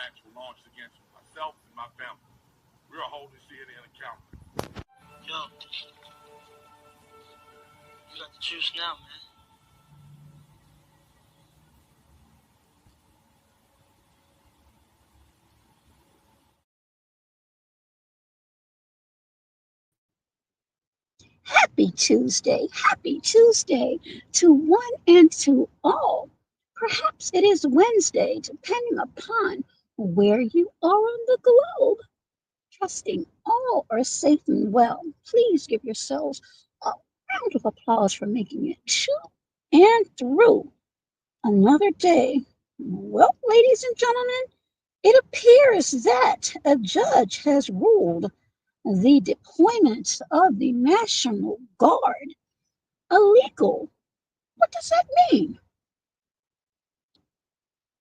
acts were launched against myself and my family. We are holding CNN accountable. Yo, you got the juice now, man. Happy Tuesday to one and to all. Perhaps it is Wednesday, depending upon where you are on the globe. Trusting all are safe and well. Please give yourselves a round of applause for making it to and through another day. Well, ladies and gentlemen, it appears that a judge has ruled the deployment of the National Guard illegal. What does that mean?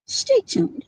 Stay tuned.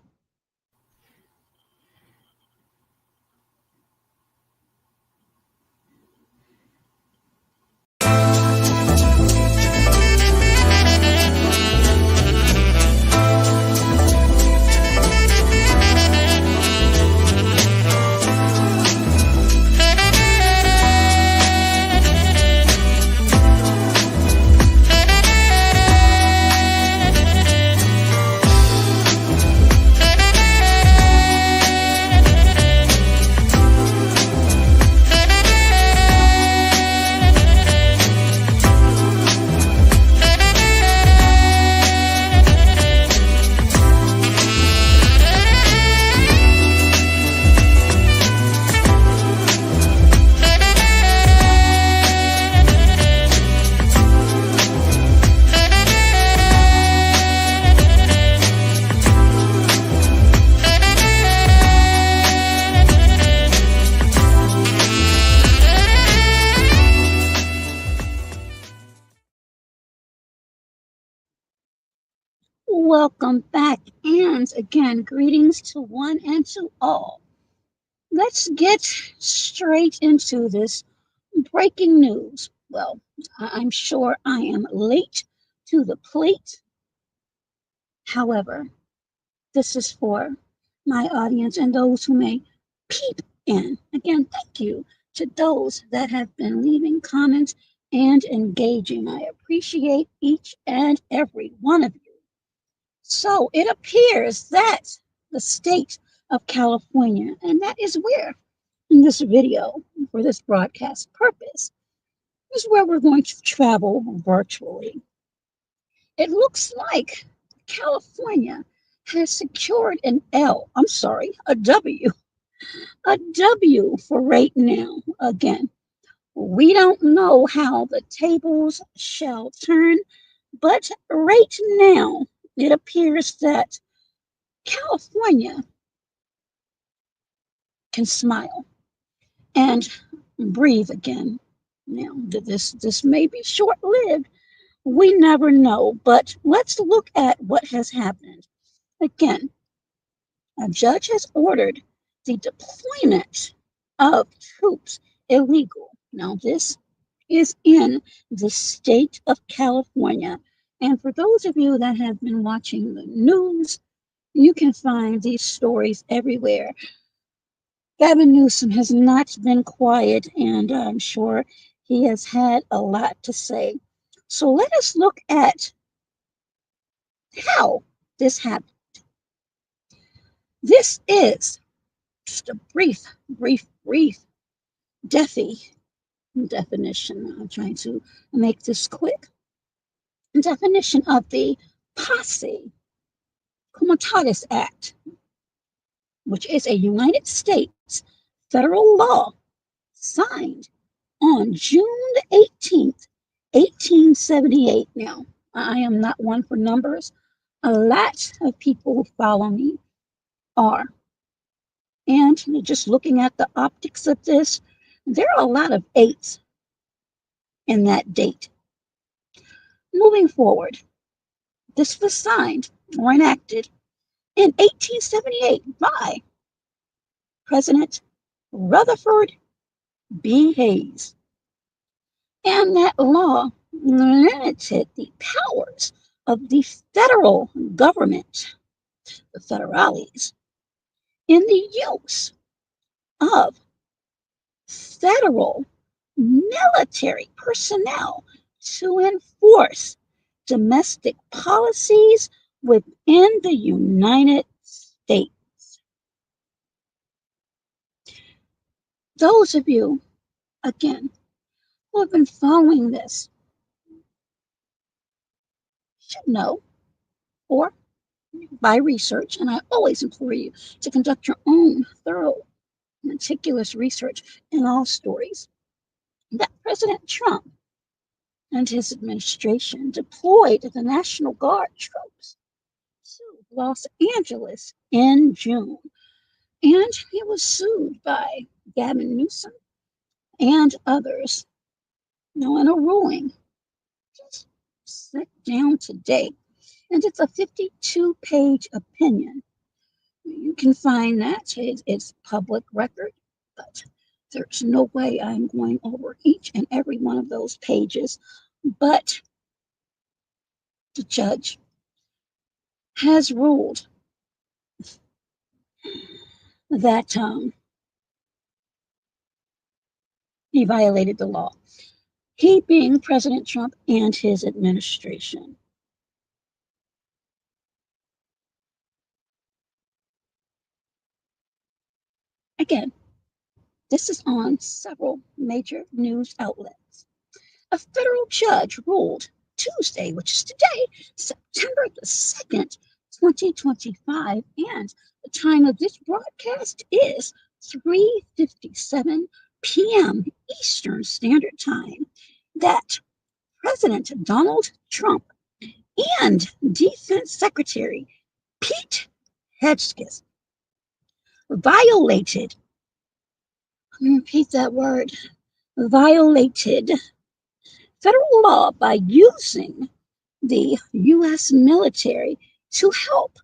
Welcome back, and again, greetings to one and to all. Let's get straight into this breaking news. Well, I'm sure I am late to the plate. However, this is for my audience and those who may peep in. Again, thank you to those that have been leaving comments and engaging. I appreciate each and every one of you. So it appears that the state of California, and that is where in this video for this broadcast purpose, is where we're going to travel virtually. It looks like California has secured a W for right now. Again, we don't know how the tables shall turn, but right now, it appears that California can smile and breathe again. Now, this may be short-lived. We never know, but let's look at what has happened. Again, a judge has ordered the deployment of troops illegal. Now, this is in the state of California. And for those of you that have been watching the news, you can find these stories everywhere. Gavin Newsom has not been quiet, and I'm sure he has had a lot to say. So let us look at how this happened. This is just a brief definition. I'm trying to make this quick. Definition of the Posse Comitatus Act, which is a United States federal law signed on June 18th, 1878. Now, I am not one for numbers. A lot of people who follow me are. And just looking at the optics of this, there are a lot of 8s in that date. Moving forward, this was signed or enacted in 1878 by President Rutherford B. Hayes. And that law limited the powers of the federal government, the federales, in the use of federal military personnel to enforce domestic policies within the United States. Those of you, again, who have been following this should know, or by research, and I always implore you to conduct your own thorough, meticulous research in all stories, that President Trump and his administration deployed the National Guard troops to Los Angeles in June. And he was sued by Gavin Newsom and others. Now, in a ruling, just sit down today, and it's a 52-page opinion. You can find that. It's public record, but there's no way I'm going over each and every one of those pages. But the judge has ruled that he violated the law. He being President Trump and his administration. Again, this is on several major news outlets. A federal judge ruled Tuesday, which is today, September the 2nd, 2025, and the time of this broadcast is 3:57 p.m. Eastern Standard Time, that President Donald Trump and Defense Secretary Pete Hegseth violated, let me repeat that word, violated federal law by using the U.S. military to help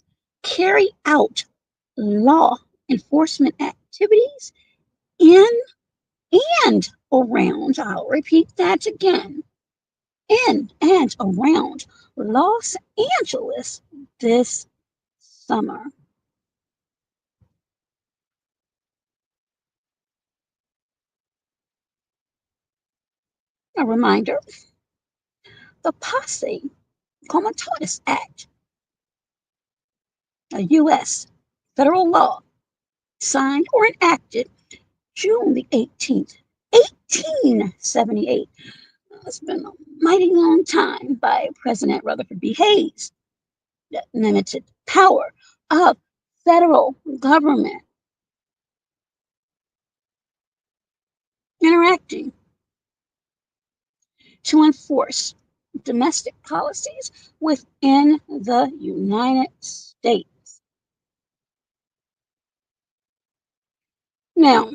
carry out law enforcement activities in and around, I'll repeat that again, in and around Los Angeles this summer. A reminder, the Posse Comitatus Act, a U.S. federal law signed or enacted June the 18th, 1878. It's been a mighty long time by President Rutherford B. Hayes that limited power of federal government interacting to enforce domestic policies within the United States. Now,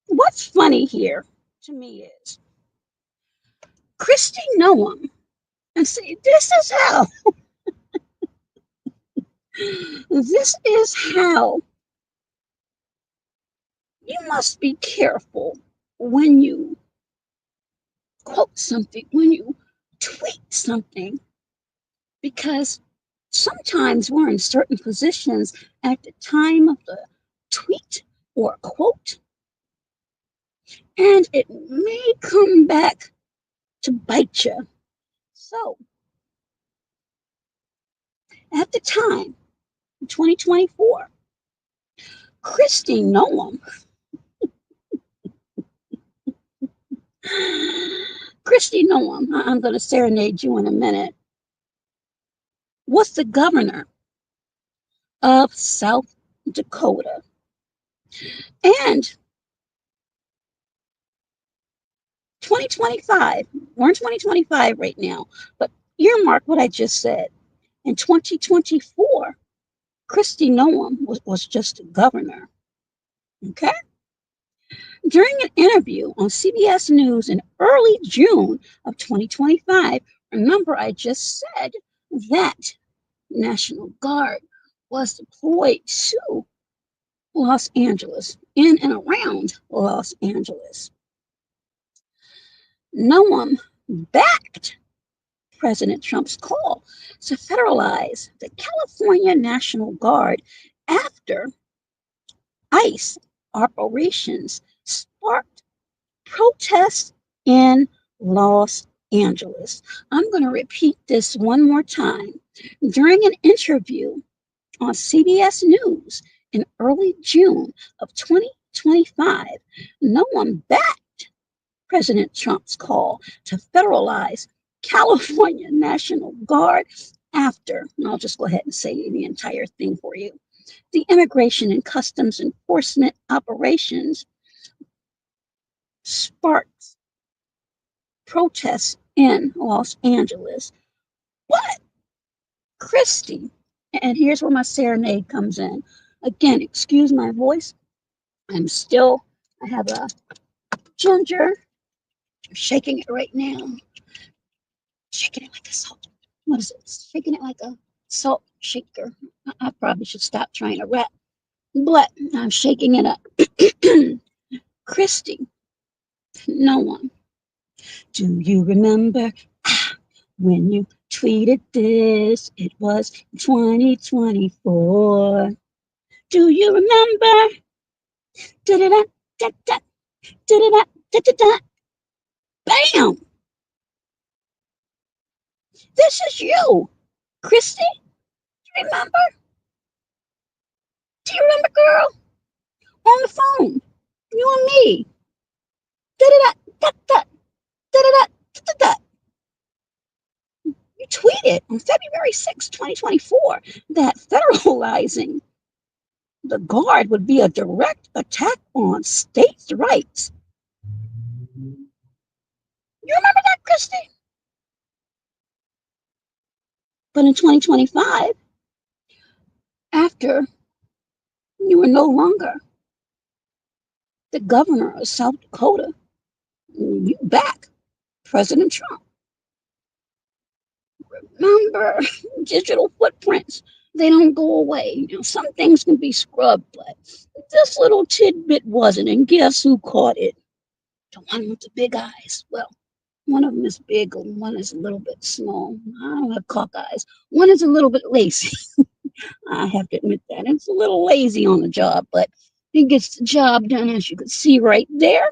what's funny here to me is Kristi Noem, and see, this is how you must be careful when you quote something, when you tweet something, because sometimes we're in certain positions at the time of the tweet or quote, and it may come back to bite you. So, at the time, 2024, Kristi Noem, Kristi Noem, I'm going to serenade you in a minute, was the governor of South Dakota. And 2025, we're in 2025 right now, but earmark what I just said. In 2024, Kristi Noem was just a governor. Okay? During an interview on CBS News in early June of 2025, remember I just said that National Guard was deployed to Los Angeles, in and around Los Angeles. Noem backed President Trump's call to federalize the California National Guard after ICE operations sparked protests in Los Angeles. I'm going to repeat this one more time. During an interview on CBS News in early June of 2025, no one backed President Trump's call to federalize California National Guard after, and I'll just go ahead and say the entire thing for you. The Immigration and Customs Enforcement operations sparked protests in Los Angeles. What? Christie. And here's where my serenade comes in. Again, excuse my voice. I have a ginger. I'm shaking it right now. Shaking it like a salt. What is it? Shaking it like a salt shaker. I probably should stop trying to rap, but I'm shaking it up. Christie, no one. Do you remember when you tweeted this? It was 2024. Do you remember? Da-da-da, da-da, da-da-da, da-da-da. Bam! This is you, Christy. Do you remember? Do you remember, girl? On the phone, you and me. Da-da-da, da-da, da-da-da, da-da-da. You tweeted on February 6, 2024, that federalizing the Guard would be a direct attack on states' rights. You remember that, Christy? But in 2025, after you were no longer the governor of South Dakota, you back President Trump. Remember, digital footprints, they don't go away. You know, some things can be scrubbed, but this little tidbit wasn't. And guess who caught it? The one with the big eyes. Well, one of them is big and one is a little bit small. I don't have cock eyes. One is a little bit lazy. I have to admit that. It's a little lazy on the job, but it gets the job done, as you can see right there.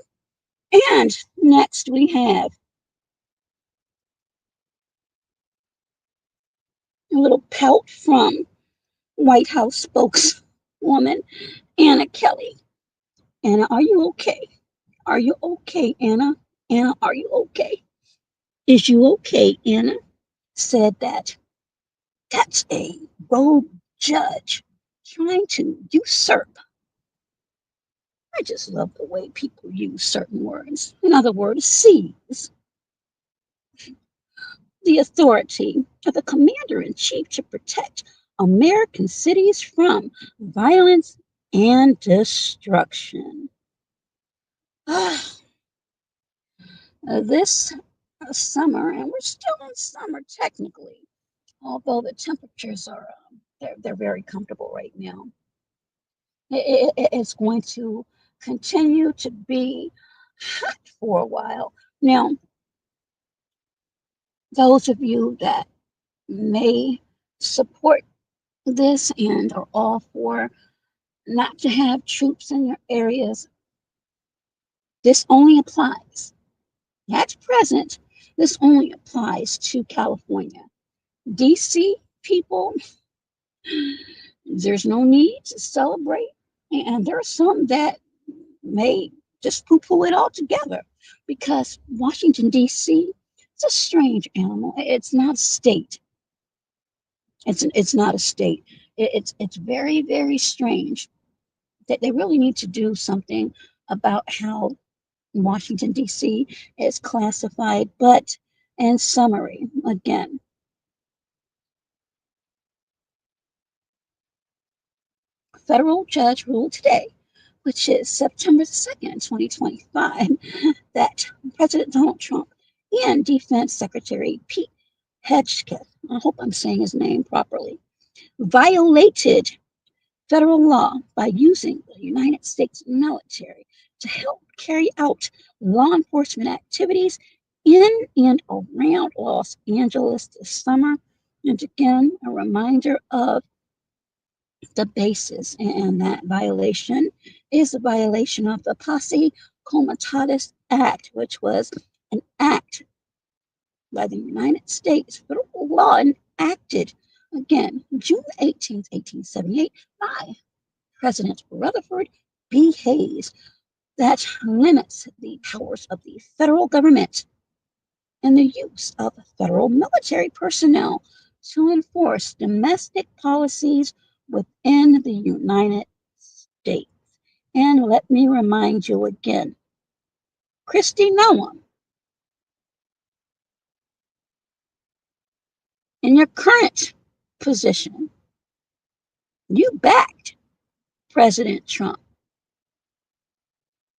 And next we have a little pout from White House spokeswoman Anna Kelly. Anna, are you okay? Are you okay, Anna? Anna, are you okay? Is you okay, Anna? Said that's a rogue judge trying to usurp. I just love the way people use certain words. In other words, seize the authority of the commander-in-chief to protect American cities from violence and destruction. This summer, and we're still in summer technically, although the temperatures are they're very comfortable right now. It's going to continue to be hot for a while. Now, those of you that may support this and are all for not to have troops in your areas, this only applies. At present, this only applies to California. DC people, there's no need to celebrate. And there are some that may just poo-poo it all together because Washington, D.C., it's a strange animal. It's not a state. It's not a state. It's very, very strange that they really need to do something about how Washington, D.C. is classified. But in summary, again, federal judge ruled today, which is September 2nd, 2025, that President Donald Trump and Defense Secretary Pete Hegseth, I hope I'm saying his name properly, violated federal law by using the United States military to help carry out law enforcement activities in and around Los Angeles this summer. And again, a reminder of the basis, and that violation is a violation of the Posse Comitatus Act, which was an act by the United States federal law enacted again June 18th, 1878 by President Rutherford B. Hayes that limits the powers of the federal government and the use of federal military personnel to enforce domestic policies within the United States. And let me remind you again, Kristi Noem, in your current position, you backed President Trump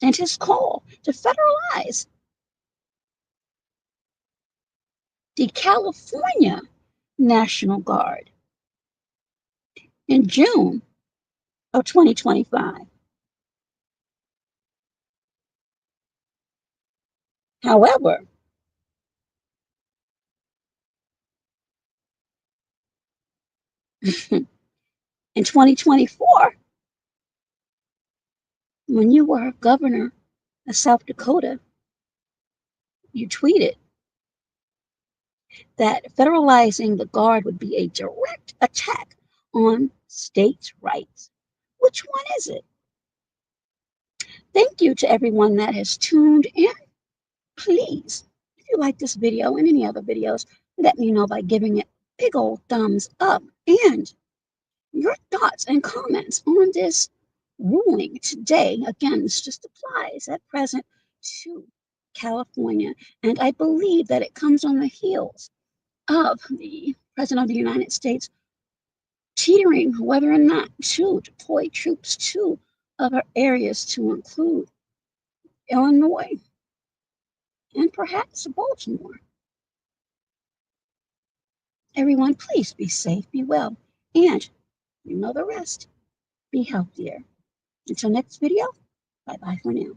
and his call to federalize the California National Guard in June of 2025. However, in 2024, when you were governor of South Dakota, you tweeted that federalizing the Guard would be a direct attack on states' rights. Which one is it? Thank you to everyone that has tuned in. Please, if you like this video and any other videos, let me know by giving it big old thumbs up, and your thoughts and comments on this ruling today. Again, this just applies at present to California, and I believe that it comes on the heels of the President of the United States teetering whether or not to deploy troops to other areas, to include Illinois and perhaps Baltimore. Everyone, please be safe, be well, and you know the rest. Be healthier. Until next video, bye-bye for now.